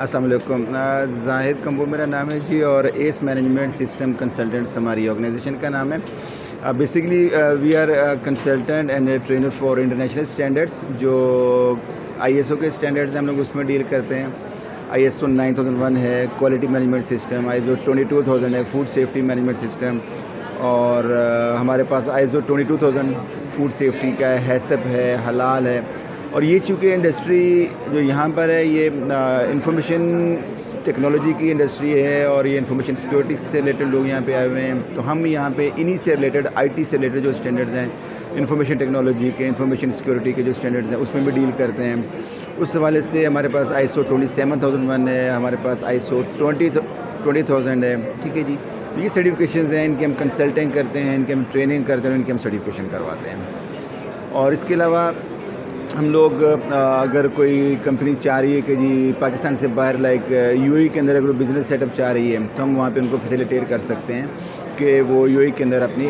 अस्सलाम वालेकुम। ज़ाहिद कंबो मेरा नाम है जी, और एस मैनेजमेंट सिस्टम कंसल्टेंट्स हमारी ऑर्गेनाइजेशन का नाम है। Basically we are consultant and trainer for international standards. जो आईएसओ के स्टैंडर्ड्स हैं हम लोग उसमें डील करते हैं। आईएसओ 9001 है क्वालिटी मैनेजमेंट सिस्टम, आईएसओ 22000 है फूड सेफ्टी मैनेजमेंट सिस्टम, और हमारे पास आईएसओ 22000 फूड सेफ्टी का है, हैसप है, हलाल है। और ये चूँकि इंडस्ट्री जो यहाँ पर है ये इंफॉर्मेशन टेक्नोलॉजी की इंडस्ट्री है, और ये इंफॉर्मेशन सिक्योरिटी से रिलेटेड लोग यहाँ पे आए हुए हैं। तो हम यहाँ पे इन्हीं से रिलेटेड आईटी से रिलेटेड जो स्टैंडर्ड्स हैं, इंफॉर्मेशन टेक्नोलॉजी के, इंफॉर्मेशन सिक्योरिटी के जो स्टैंडर्ड्स हैं उसमें भी डील करते हैं। उस हवाले से हमारे पास आईएसओ 27001 है, हमारे पास आईएसओ 20000 है। ठीक है जी। तो ये सर्टिफिकेशंस हैं, इनकी हम कंसल्टिंग करते हैं, इनकी हम ट्रेनिंग करते हैं, इनकी हम सर्टिफिकेशन करवाते हैं। और इसके अलावा हम लोग अगर कोई कंपनी चाह रही है कि जी पाकिस्तान से बाहर लाइक यूएई के अंदर अगर बिज़नेस सेटअप चाह रही है, तो हम वहाँ पे उनको फैसिलिटेट कर सकते हैं कि वो यूएई के अंदर अपनी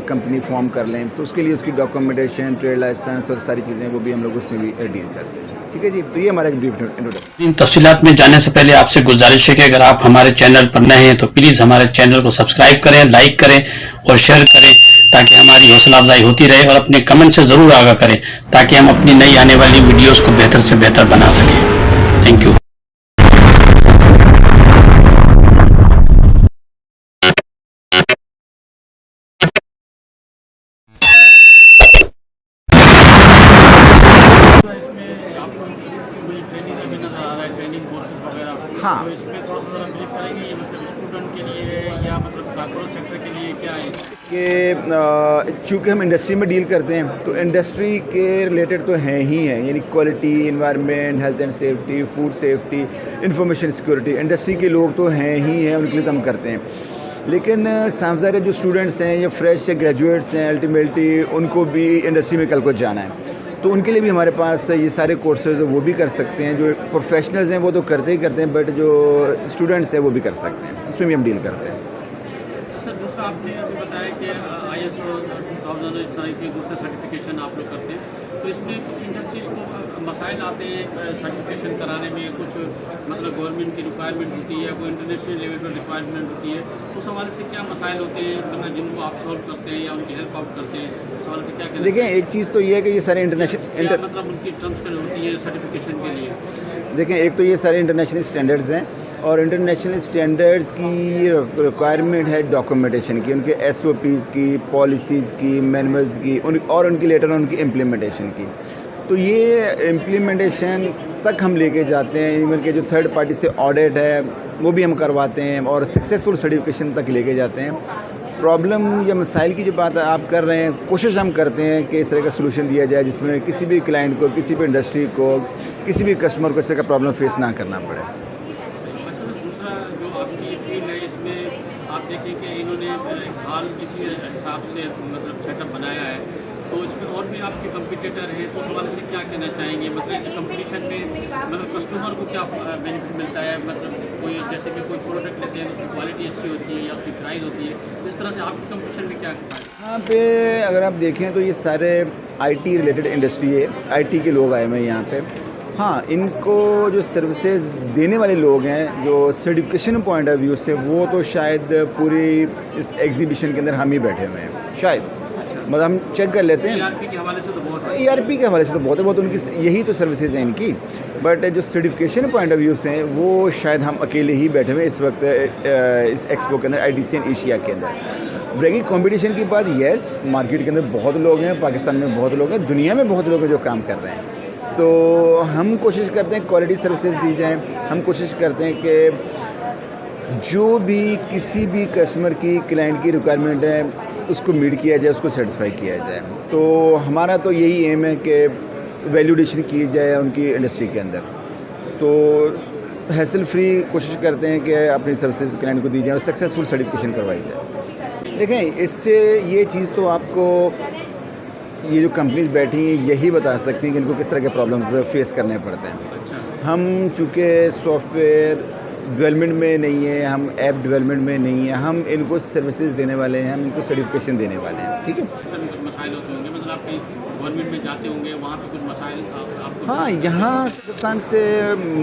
कंपनी फॉर्म कर लें। तो उसके लिए उसकी डॉक्यूमेंटेशन, ट्रेड लाइसेंस और सारी चीज़ें वो भी हम लोग उसमें भी डील करते हैं। ठीक है जी। तो ये हमारा एक ब्रीफ इंट्रोडक्शन। इन तफसीलात में जाने से पहले आपसे गुजारिश है कि अगर आप हमारे चैनल पर नए हैं तो प्लीज़ हमारे चैनल को सब्सक्राइब करें, लाइक करें और शेयर करें, ताकि हमारी हौसला अफजाई होती रहे। और अपने कमेंट से ज़रूर आगाह करें ताकि हम अपनी नई आने वाली वीडियोज़ को बेहतर से बेहतर बना सकें। Thank you. हाँ, तो इसमें थोड़ा सा ज़रा ब्रीफ करेंगे, ये मतलब स्टूडेंट के लिए है या मतलब कॉर्पोरेट सेक्टर के लिए क्या है? कि चूँकि हम इंडस्ट्री में डील करते हैं तो इंडस्ट्री के रिलेटेड तो हैं ही हैं, यानी quality, environment, health and safety, food safety, information security, industry के लोग तो हैं ही हैं, उनके लिए तो हम करते हैं। लेकिन सामने जो स्टूडेंट्स हैं या फ्रेश या ग्रेजुएट्स हैं, अल्टीमेटली उनको भी इंडस्ट्री में कल को जाना है, तो उनके लिए भी हमारे पास ये सारे कोर्सेज वो भी कर सकते हैं। जो प्रोफेशनल्स हैं वो तो करते ही करते हैं, बट जो स्टूडेंट्स हैं वो भी कर सकते हैं, इसमें भी हम डील करते हैं। सर दूसरा आपने अभी बताया कि ISO 2000 इस तरह के दूसरे सर्टिफिकेशन आप लोग करते हैं, तो इसमें कुछ इंडस्ट्रीज को मसाइल आते हैं सर्टिफिकेशन कराने में, कुछ मतलब गवर्नमेंट की रिक्वायरमेंट होती है, कोई इंटरनेशनल लेवल पर रिक्वायरमेंट होती है, उस हवाले से क्या मसाइल होते हैं मतलब जिनको आप सॉल्व करते हैं या उनकी हेल्प आउट करते हैं, उस हवाले से क्या कहते हैं? देखिए, एक चीज़ तो ये है कि ये सारे मतलब उनकी टर्म्स होती है सर्टिफिकेशन के लिए। देखें, एक तो ये सारे इंटरनेशनल स्टैंडर्ड्स हैं, और इंटरनेशनल स्टैंडर्ड्स की रिक्वायरमेंट है डॉक्यूमेंटेशन की, उनके एसओपीज़ की, पॉलिसीज़ की, मैनुअल्स की, और उनकी लेटर उनकी इम्प्लीमेंटेशन की। तो ये इम्प्लीमेंटेशन तक हम लेके जाते हैं, इवन के जो थर्ड पार्टी से ऑडिट है वो भी हम करवाते हैं, और सक्सेसफुल सर्टिफिकेशन तक लेके जाते हैं। प्रॉब्लम या मसाइल की जो बात आप कर रहे हैं, कोशिश हम करते हैं कि इस तरह का सलूशन दिया जाए जिसमें किसी भी क्लाइंट को, किसी भी इंडस्ट्री को, किसी भी कस्टमर को इस तरह का प्रॉब्लम फेस ना करना पड़े। अच्छा, दूसरा जो आपकी फील्ड है इसमें आप देखें कि इन्होंने हाल इसी हिसाब से मतलब सेटअप बनाया है, तो इसमें और भी आपके कंपटीटर हैं, तो उस हवाले से क्या कहना चाहेंगे? मतलब इस कंपटीशन में मतलब कस्टमर को क्या बेनिफिट मिलता है? मतलब कोई जैसे कि कोई प्रोडक्ट लेते हैं उसकी क्वालिटी अच्छी होती है या उसकी प्राइस होती है, इस तरह से आपके कंपटीशन में क्या है? यहाँ पे अगर आप देखें तो ये सारे आईटी रिलेटेड इंडस्ट्री है, आईटी के लोग आए हुए हैं यहाँ पे। हाँ, इनको जो सर्विसेज देने वाले लोग हैं, जो सर्टिफिकेशन पॉइंट ऑफ व्यू से, वो तो शायद पूरी इस एग्जीबिशन के अंदर हम ही बैठे हुए हैं शायद। मतलब हम चेक कर लेते हैं, ERP के हवाले से तो बहुत है। ERP के हवाले से तो बहुत है, बहुत उनकी यही तो सर्विसेज हैं इनकी। बट जो सर्टिफिकेशन पॉइंट ऑफ व्यू से हैं वो शायद हम अकेले ही बैठे हुए इस वक्त इस एक्सपो के अंदर, IDCN एशिया के अंदर। ब्रेकिंग कंपटीशन की बात, येस, मार्केट के अंदर बहुत लोग हैं, पाकिस्तान में बहुत लोग हैं, दुनिया में बहुत लोग हैं जो काम कर रहे हैं। तो हम कोशिश करते हैं क्वालिटी सर्विसेज दी जाएँ, हम कोशिश करते हैं कि जो भी किसी भी कस्टमर की, क्लाइंट की रिक्वायरमेंट है उसको मीट किया जाए, उसको सेटिस्फाई किया जाए। तो हमारा तो यही एम है कि वैल्यूडेशन की जाए उनकी इंडस्ट्री के अंदर। तो हैसल फ्री कोशिश करते हैं कि अपनी सर्विसेज क्लाइंट को दी जाए और सक्सेसफुल सर्टिफिकेशन करवाई जाए। देखें, इससे ये चीज़ तो आपको ये जो कंपनीज बैठी हैं यही बता सकती हैं कि इनको किस तरह के प्रॉब्लम्स फेस करने पड़ते हैं। हम चूँकि सॉफ्टवेयर डेवलपमेंट में नहीं है, हम ऐप डेवलपमेंट में नहीं है, हम इनको सर्विसेज देने वाले हैं, हम इनको सर्टिफिकेशन देने वाले हैं। ठीक है। मसाइल होते होंगे मतलब मतलब आप कहीं गवर्नमेंट में जाते होंगे, वहाँ पे कुछ मसाइल आपको हाँ, यहाँ पाकिस्तान से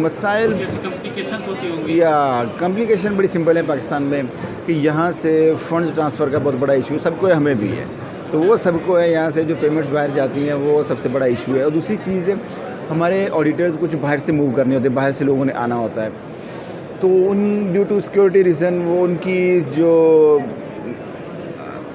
मसाइल कुछ ऐसी कॉम्प्लिकेशंस होती होंगी? या कम्प्लिकेशन बड़ी सिंपल है पाकिस्तान में कि यहाँ से फंड्स ट्रांसफ़र का बहुत बड़ा इशू सबको है, हमें भी है। तो वो सबको है, यहाँ से जो पेमेंट्स बाहर जाती हैं वो सबसे बड़ा इशू है। और दूसरी चीज़ है, हमारे ऑडिटर्स कुछ बाहर से मूव करने होते हैं, बाहर से लोगों ने आना होता है, तो उन ड्यू टू सिक्योरिटी रीज़न वो उनकी जो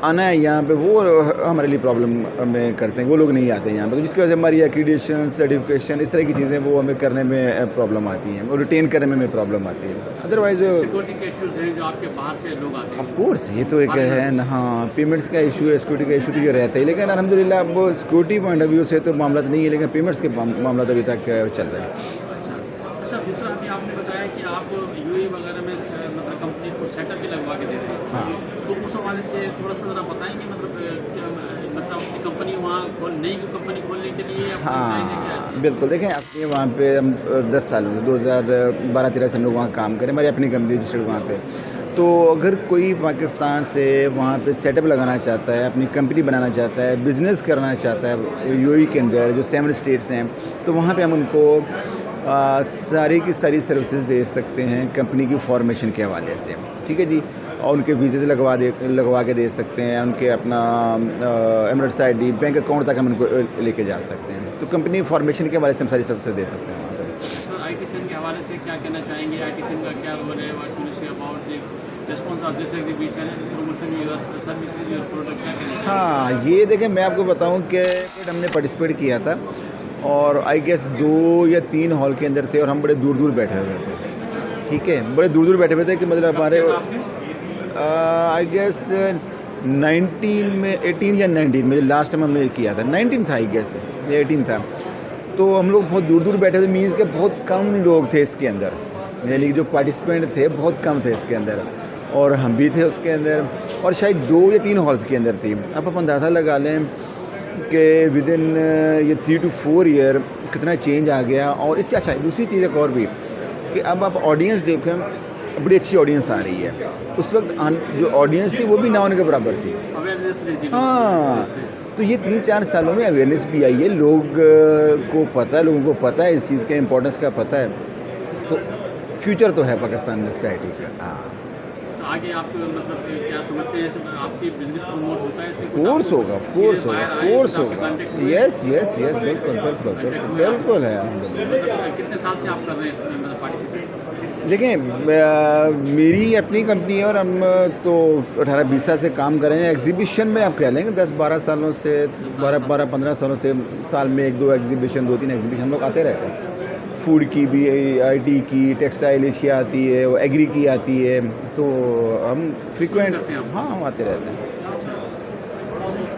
आना है यहाँ पे वो हमारे लिए प्रॉब्लम में करते हैं, वो लोग नहीं आते यहाँ पे, तो जिसकी वजह से हमारी एक्रीडिटेशन, सर्टिफिकेशन, इस तरह की चीज़ें वो हमें करने में प्रॉब्लम आती हैं और रिटेन करने में हमें प्रॉब्लम आती है। अदरवाइज़ सिक्योरिटी के इश्यूज हैं जो आपके बाहर से लोग आते हैं? ऑफ कोर्स ये तो एक है ना, हाँ, पेमेंट्स का इशू है, सिक्योरिटी का इशू तो ये रहता है, लेकिन अल्हम्दुलिल्लाह अब सिक्योरिटी पॉइंट ऑफ व्यू से तो मामला तो नहीं है, लेकिन पेमेंट्स के मामला अभी तक चल रहे हैं। अच्छा, दूसरा अभी आपने बताया कि आप यूएई वगैरह में मतलब कंपनीज को सेटअप भी लगवा के दे रहे हैं। हाँ, तो उस हवाले से थोड़ा सा ज़रा बताएंगे, मतलब मतलब अपनी कंपनी वहाँ नई कंपनी खोलने के लिए आप चाहेंगे क्या? हाँ, बिल्कुल। देखें अपने वहाँ पे हम 10 सालों से 2012-13 से हम लोग वहाँ काम करें, हमारी अपनी कंपनी रजिस्टर्ड वहाँ पे। तो अगर कोई पाकिस्तान से वहाँ पे सेटअप लगाना चाहता है, अपनी कंपनी बनाना चाहता है, बिज़नेस करना चाहता है यूएई के अंदर जो 7 स्टेट्स हैं, तो वहाँ पे हम उनको सारी की सारी सर्विसेज दे सकते हैं कंपनी की फॉर्मेशन के हवाले से, ठीक है जी। और उनके वीज़े लगवा के दे सकते हैं, उनके अपना एमरेट्स आईडी, बैंक अकाउंट तक हम उनको लेके जा सकते हैं। तो कंपनी फॉर्मेशन के हवाले से हम सारी सर्विसेज दे सकते हैं वहाँ पर। सर आईटीसीएन के हवाले से क्या कहना चाहेंगे? आईटीसीएन का क्या रोल है? What you say about the response of this exhibition and promotion your services, your product, क्या कहना चाहेंगे? हाँ, ये देखें मैं आपको बताऊं कि हमने पार्टिसिपेट किया था और आई गेस 2 या 3 हॉल के अंदर थे और हम बड़े दूर दूर बैठे हुए थे, ठीक है, बड़े दूर दूर बैठे हुए थे कि मतलब हमारे आई गेस 19 में 18 या 19 में लास्ट टाइम हमने किया था, 19 था आई गेस, 18 था। तो हम लोग बहुत दूर दूर बैठे हुए, मीन्स के बहुत कम लोग थे इसके अंदर, यानी कि जो पार्टिसिपेंट थे बहुत कम थे इसके अंदर, और हम भी थे उसके अंदर, और शायद 2 या 3 हॉल्स के अंदर थी। अब आप अंदाज़ा लगा लें कि विद इन ये 3 to 4 ईयर कितना चेंज आ गया। और इससे अच्छा दूसरी चीज़ एक और भी कि अब आप ऑडियंस देखें, बड़ी अच्छी ऑडियंस आ रही है। उस वक्त जो ऑडियंस थी वो भी ना होने के बराबर थी। अवेयरनेस रही थी। हाँ, तो ये 3-4 सालों में अवेयरनेस भी आई है, लोग को पता है, लोगों को पता है इस चीज़ के इम्पोर्टेंस का पता है, तो फ्यूचर तो है पाकिस्तान में इसका आईटी का। हाँ, तो आगे आप मतलब क्या समझते हैं, आपकी बिजनेस प्रमोट होता है? ऑफ कोर्स होगा, ऑफ कोर्स होगा, ऑफ कोर्स होगा। यस यस यस, बिल्कुल बिल्कुल बिल्कुल बिल्कुल है अल्हम्दुलिल्लाह। कितने साल से आप कर रहे हैं इसमें मतलब पार्टिसिपेट? देखें मेरी अपनी कंपनी है और हम तो 18-20 साल से काम कर रहे हैं। एग्जीबिशन में आप कह लेंगे 10-12 सालों से, 12-15 सालों से साल में 1-2 एग्जीबिशन, 2-3 एग्जीबिशन हम लोग आते रहते हैं। फूड की भी, आईटी की, टेक्सटाइल एशिया आती है, वो एग्री की आती है, तो हम फ्रीक्वेंट, हाँ, हम आते रहते हैं।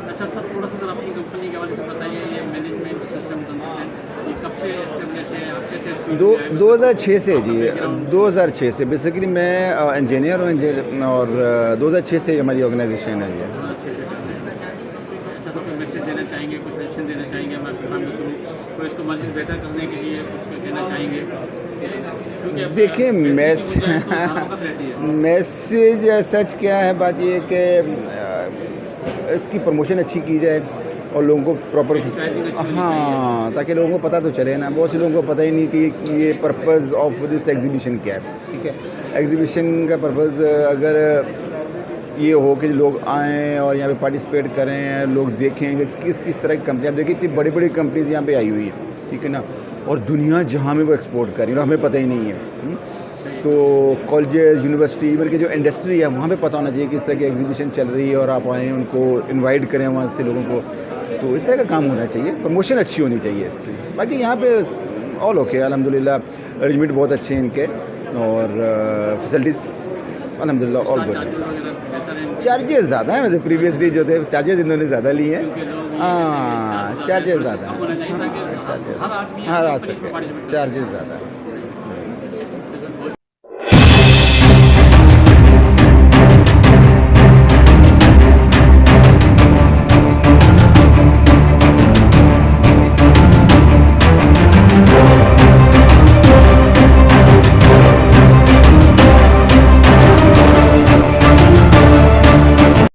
अच्छा सर, थोड़ा सा अपनी कंपनी के हवाले से बताइए, ये मैनेजमेंट सिस्टम कंसल्टेंट ये कब से एस्टेब्लिश है, आप कैसे? 2006 से जी, 2006 से बेसिकली मैं इंजीनियर हूँ और 2006 से हमारी ऑर्गेनाइजेशन है ये। अच्छा, तो कोई मैसेज देना चाहेंगे, कोई सजेशन देना चाहेंगे हमारे प्रोग्राम के थ्रू, तो इसको मज़ीद बेहतर करने के लिए कुछ कहना चाहेंगे? देखिए मैसेज सच क्या है, बात ये कि इसकी प्रमोशन अच्छी की जाए और लोगों को प्रॉपर, हाँ, ताकि लोगों को पता तो चले ना। बहुत से लोगों को पता ही नहीं कि ये पर्पज़ ऑफ दिस एग्जीबिशन क्या है, ठीक है। एग्जीबिशन का पर्पज़ अगर ये हो कि लोग आएँ और यहाँ पे पार्टिसिपेट करें, लोग देखें कि किस किस तरह की कंपनी, आप देखिए इतनी बड़ी बड़ी कंपनीज यहाँ पे आई हुई है, ठीक है ना, और दुनिया जहाँ में वो एक्सपोर्ट कर रही है, हमें पता ही नहीं है। तो कॉलेजेस, यूनिवर्सिटी, इवन की जो इंडस्ट्री है वहाँ पे पता होना चाहिए कि इस तरह की एग्जीबिशन चल रही है और आप आएँ, उनको इनवाइट करें वहाँ से लोगों को, तो इस तरह का काम होना चाहिए, प्रमोशन अच्छी होनी चाहिए इसकी। बाकी यहाँ पे ऑल ओके अल्हम्दुलिल्लाह, अरेंजमेंट बहुत अच्छे हैं इनके और फैसिलिटीज़ अल्हम्दुलिल्लाह ऑल गुड। चार्जेस ज़्यादा हैं, वैसे प्रीवियसली जो थे चार्जेस इन्होंने ज़्यादा लिए हैं। हाँ, चार्जेस ज़्यादा हैं, हाँ, चार्जेस हर आ सके, चार्जेस ज़्यादा है।